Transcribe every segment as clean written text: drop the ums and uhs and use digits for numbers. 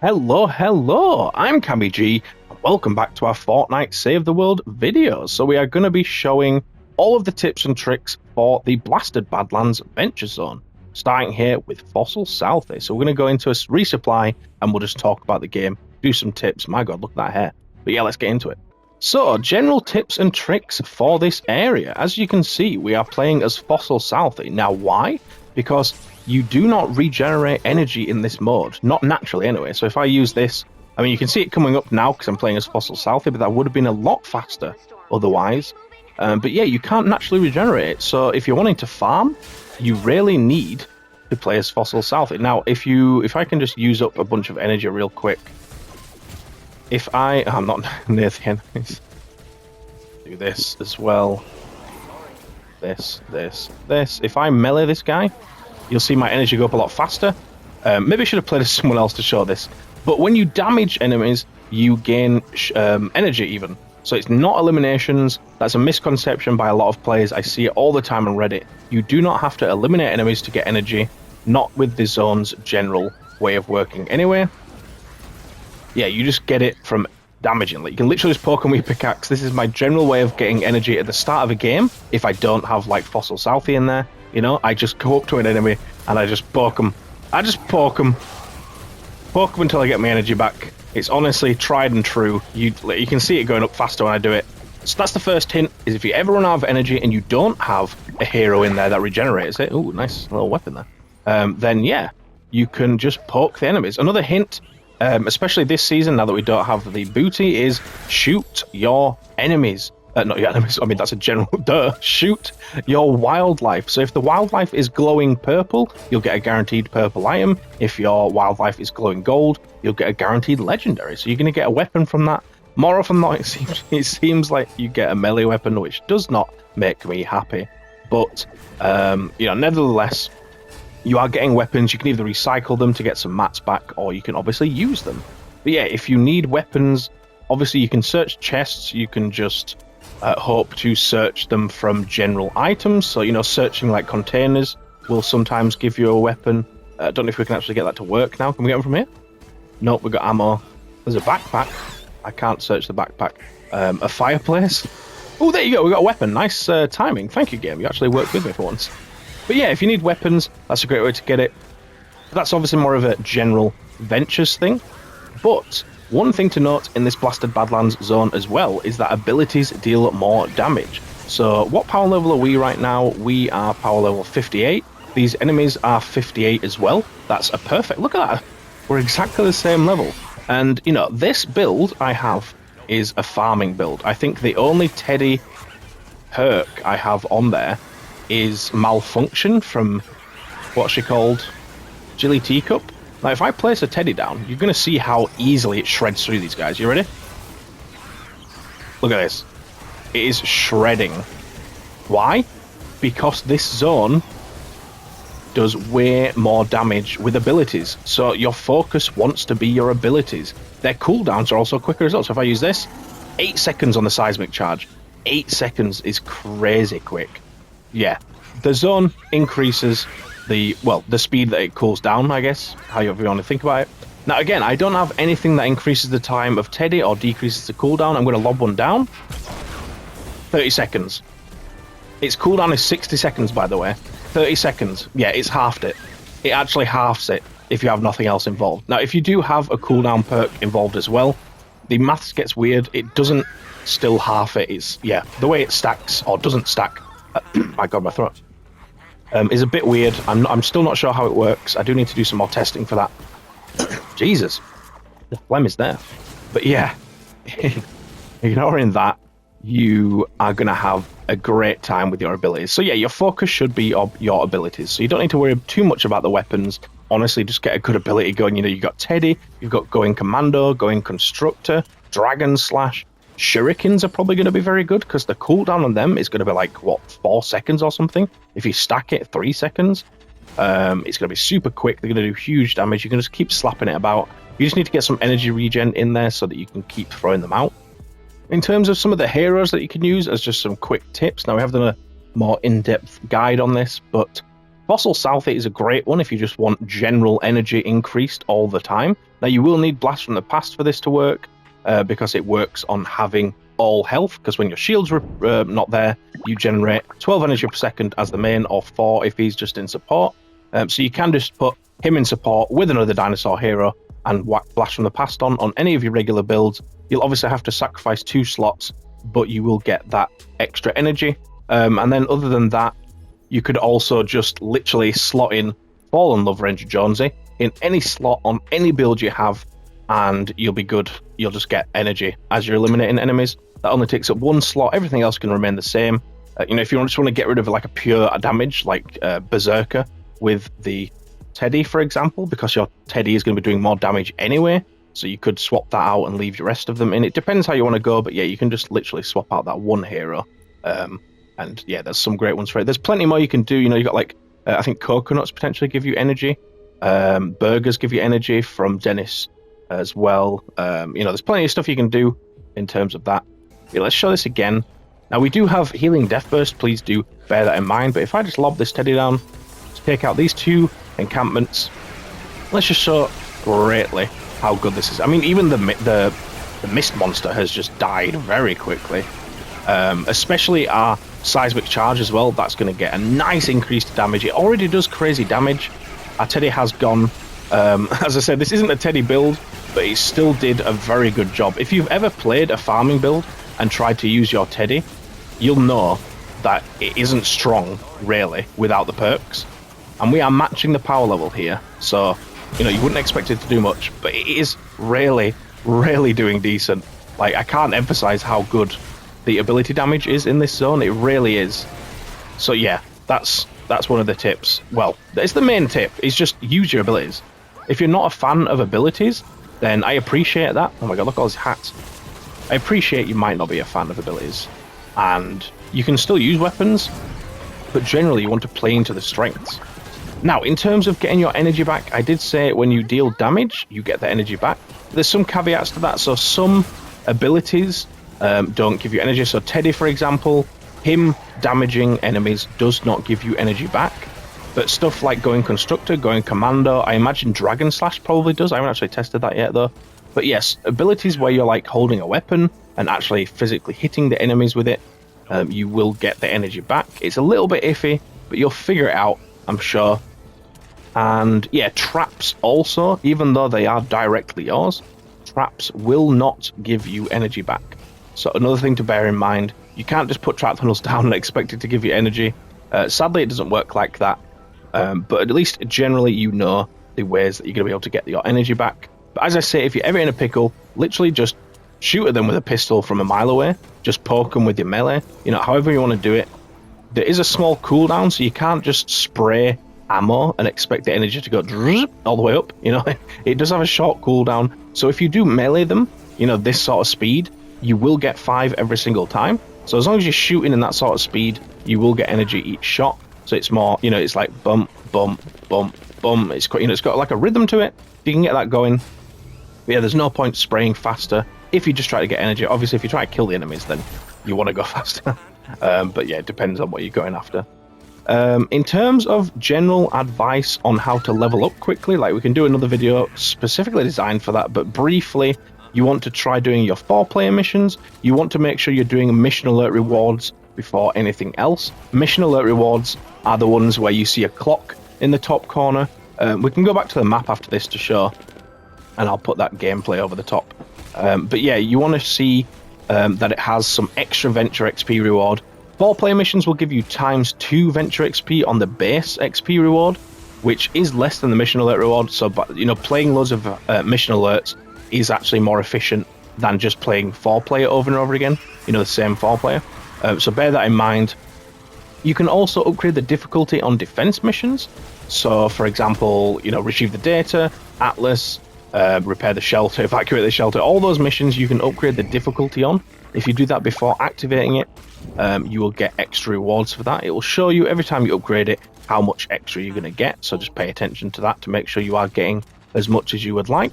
Hello, I'm Cammy G, and welcome back to our Fortnite Save the World videos. So we are going to be showing all of the tips and tricks for the Blasted Badlands Venture Zone, starting here with Fossil Southie. So we're going to go into a resupply, and we'll just talk about the game, do some tips. My god, look at that hair. But yeah, let's get into it. So, general tips and tricks for this area. As you can see, we are playing as Fossil Southie. Now, why? Because you do not regenerate energy in this mode. Not naturally, anyway. So if I use this, I mean, you can see it coming up now because I'm playing as Fossil Southie, but that would have been a lot faster otherwise. But yeah, you can't naturally regenerate it. So if you're wanting to farm, you really need to play as Fossil Southie. Now, if I can just use up a bunch of energy real quick. I'm not near the enemies. Do this as well. This. If I melee this guy, you'll see my energy go up a lot faster. Maybe I should have played as someone else to show this. But when you damage enemies, you gain energy even. So it's not eliminations. That's a misconception by a lot of players. I see it all the time on Reddit. You do not have to eliminate enemies to get energy. Not with the zone's general way of working anyway. Yeah, you just get it from damaging. Like, you can literally just poke them with your pickaxe. This is my general way of getting energy at the start of a game. If I don't have, like, Fossil Southie in there, you know, I just go up to an enemy and I just poke them. I just poke them. Poke them until I get my energy back. It's honestly tried and true. You can see it going up faster when I do it. So that's the first hint, is if you ever run out of energy and you don't have a hero in there that regenerates it, ooh, nice little weapon there, then yeah, you can just poke the enemies. Another hint, especially this season, now that we don't have the booty, is shoot your enemies. Not your enemies, I mean, that's a general duh. Shoot your wildlife. So if the wildlife is glowing purple, you'll get a guaranteed purple item. If your wildlife is glowing gold, you'll get a guaranteed legendary. So you're going to get a weapon from that. More often than not, it seems like you get a melee weapon, which does not make me happy. But, nevertheless, you are getting weapons. You can either recycle them to get some mats back, or you can obviously use them. But yeah, if you need weapons, obviously you can search chests. You can just hope to search them from general items. So, you know, searching like containers will sometimes give you a weapon. I don't know if we can actually get that to work now. Can we get them from here? Nope, we've got ammo. There's a backpack. I can't search the backpack. A fireplace. Oh, there you go. We got a weapon. Nice timing. Thank you, game. You actually worked with me for once. But yeah, if you need weapons, that's a great way to get it. That's obviously more of a general ventures thing. But one thing to note in this Blasted Badlands zone as well is that abilities deal more damage. So what power level are we right now? We are power level 58. These enemies are 58 as well. That's a perfect... Look at that. We're exactly the same level. And, you know, this build I have is a farming build. I think the only Teddy perk I have on there is Malfunction from, what's she called? Jilly Teacup. Now, if I place a Teddy down, you're going to see how easily it shreds through these guys. You ready? Look at this. It is shredding. Why? Because this zone does way more damage with abilities. So your focus wants to be your abilities. Their cooldowns are also quicker as well. So if I use this, 8 seconds on the seismic charge. 8 seconds is crazy quick. Yeah. The zone increases the speed that it cools down, I guess, however you want to think about it. Now, again, I don't have anything that increases the time of Teddy or decreases the cooldown. I'm going to lob one down. 30 seconds. Its cooldown is 60 seconds, by the way. 30 seconds. Yeah, it's halved it. It actually halves it if you have nothing else involved. Now, if you do have a cooldown perk involved as well, the maths gets weird. It doesn't still half it. It's, yeah, the way it stacks or doesn't stack. My god, my throat. Is a bit weird. I'm still not sure how it works. I do need to do some more testing for that. Jesus. The phlegm is there. But yeah, ignoring that, you are going to have a great time with your abilities. So yeah, your focus should be on your abilities. So you don't need to worry too much about the weapons. Honestly, just get a good ability going. You know, you've got Teddy, you've got Going Commando, Going Constructor, Dragon Slash. Shurikens are probably going to be very good because the cooldown on them is going to be like, what, 4 seconds or something? If you stack it, 3 seconds. It's going to be super quick. They're going to do huge damage. You can just keep slapping it about. You just need to get some energy regen in there so that you can keep throwing them out. In terms of some of the heroes that you can use as just some quick tips. Now, we have done a more in-depth guide on this, but Fossil Southie is a great one if you just want general energy increased all the time. Now, you will need Blast from the Past for this to work, because it works on having all health, because when your shields are not there, you generate 12 energy per second as the main, or 4 if he's just in support. So you can just put him in support with another dinosaur hero and whack Blast from the Past on any of your regular builds. You'll obviously have to sacrifice 2 slots, but you will get that extra energy. And then other than that, you could also just literally slot in Fallen Love Ranger Jonesy in any slot on any build you have, and you'll be good. You'll just get energy as you're eliminating enemies. That only takes up 1 slot. Everything else can remain the same. If you just want to get rid of like a pure damage, like Berserker with the Teddy, for example, because your Teddy is going to be doing more damage anyway, so you could swap that out and leave the rest of them in. It depends how you want to go, but yeah, you can just literally swap out that 1 hero. And yeah, there's some great ones for it. There's plenty more you can do. You got like, I think coconuts potentially give you energy. Burgers give you energy from Dennis as well. There's plenty of stuff you can do in terms of that. Yeah, let's show this again. Now, we do have Healing Death Burst. Please do bear that in mind. But if I just lob this Teddy down, to take out these 2 encampments, let's just show greatly how good this is. I mean, even the Mist Monster has just died very quickly. Especially our Seismic Charge as well. That's going to get a nice increased damage. It already does crazy damage. Our Teddy has gone. As I said, this isn't a Teddy build, but it still did a very good job. If you've ever played a farming build and tried to use your Teddy, you'll know that it isn't strong, really, without the perks. And we are matching the power level here, so, you wouldn't expect it to do much, but it is really, really doing decent. Like, I can't emphasize how good the ability damage is in this zone. It really is. So yeah, that's one of the tips. Well, it's the main tip, is just use your abilities. If you're not a fan of abilities, then I appreciate that. Oh my god, look at all these hats. I appreciate you might not be a fan of abilities, and you can still use weapons, but generally you want to play into the strengths. Now, in terms of getting your energy back, I did say when you deal damage, you get the energy back. There's some caveats to that. So some abilities don't give you energy. So Teddy, for example, him damaging enemies does not give you energy back. But stuff like going Constructor, going Commando, I imagine Dragon Slash probably does. I haven't actually tested that yet, though. But yes, abilities where you're like holding a weapon and actually physically hitting the enemies with it, you will get the energy back. It's a little bit iffy, but you'll figure it out, I'm sure. And yeah, traps also, even though they are directly yours, traps will not give you energy back. So another thing to bear in mind, you can't just put trap tunnels down and expect it to give you energy. Sadly, it doesn't work like that. But at least generally you know the ways that you're going to be able to get your energy back. But as I say, if you're ever in a pickle, literally just shoot at them with a pistol from a mile away. Just poke them with your melee. However you want to do it. There is a small cooldown, so you can't just spray ammo and expect the energy to go all the way up. It does have a short cooldown. So if you do melee them, this sort of speed, you will get 5 every single time. So as long as you're shooting in that sort of speed, you will get energy each shot. So it's more, it's like bump, bump, bump, bump. It's quite, it's got like a rhythm to it. If you can get that going. But yeah, there's no point spraying faster if you just try to get energy. Obviously, if you try to kill the enemies, then you want to go faster. But yeah, it depends on what you're going after. In terms of general advice on how to level up quickly, like we can do another video specifically designed for that, but briefly, you want to try doing your 4-player missions. You want to make sure you're doing mission alert rewards before anything else. Mission alert rewards are the ones where you see a clock in the top corner. We can go back to the map after this to show, and I'll put that gameplay over the top. But yeah, you want to see that it has some extra Venture XP reward. 4-player missions will give you ×2 Venture XP on the base XP reward, which is less than the mission alert reward. So, playing loads of mission alerts is actually more efficient than just playing 4-player over and over again. The same 4-player. So bear that in mind. You can also upgrade the difficulty on defense missions. So, for example, retrieve the data, Atlas, repair the shelter, evacuate the shelter. All those missions you can upgrade the difficulty on. If you do that before activating it, you will get extra rewards for that. It will show you every time you upgrade it how much extra you're going to get. So just pay attention to that to make sure you are getting as much as you would like.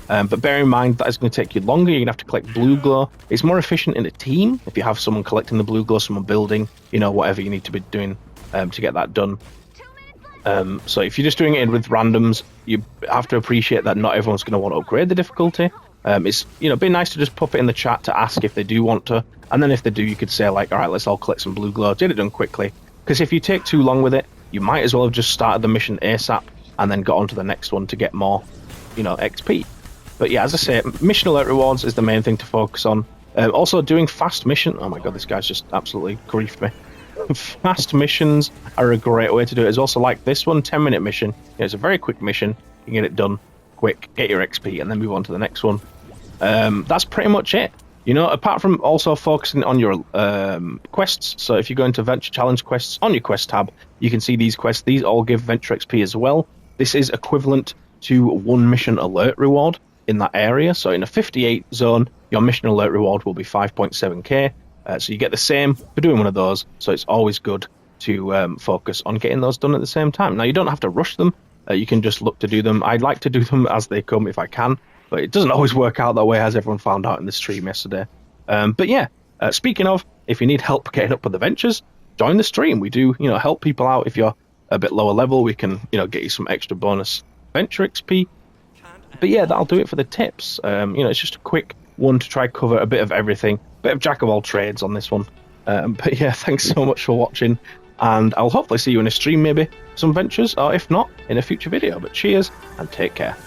But bear in mind that is going to take you longer. You're going to have to collect blue glow. It's more efficient in a team if you have someone collecting the blue glow, someone building, whatever you need to be doing to get that done. So if you're just doing it with randoms, you have to appreciate that not everyone's going to want to upgrade the difficulty. It's, you know, be nice to just pop it in the chat to ask if they do want to, and then if they do, you could say like, all right, let's all collect some blue glow, get it done quickly. Because if you take too long with it, you might as well have just started the mission ASAP and then got on to the next one to get more, you know, XP. But yeah, as I say, mission alert rewards is the main thing to focus on. Also doing fast mission. Oh my god, this guy's just absolutely griefed me. Fast missions are a great way to do it. It's also like this one, 10-minute mission. It's a very quick mission. You can get it done quick, get your XP, and then move on to the next one. That's pretty much it. You know, apart from also focusing on your quests. So if you go into Venture Challenge quests on your quest tab, you can see these quests. These all give Venture XP as well. This is equivalent to 1 mission alert reward in that area. So in a 58 zone, your mission alert reward will be 5.7k. So you get the same for doing one of those. So it's always good to focus on getting those done at the same time. Now, you don't have to rush them. You can just look to do them. I'd like to do them as they come if I can. But it doesn't always work out that way, as everyone found out in the stream yesterday. But yeah, speaking of, if you need help getting up with the ventures, join the stream. We do, you know, help people out. If you're a bit lower level, we can, you know, get you some extra bonus venture XP. But yeah, that'll do it for the tips. You know, it's just a quick one to try cover a bit of everything. Bit of jack of all trades on this one. But yeah, thanks so much for watching. And I'll hopefully see you in a stream maybe, some ventures, or if not, in a future video. But cheers and take care.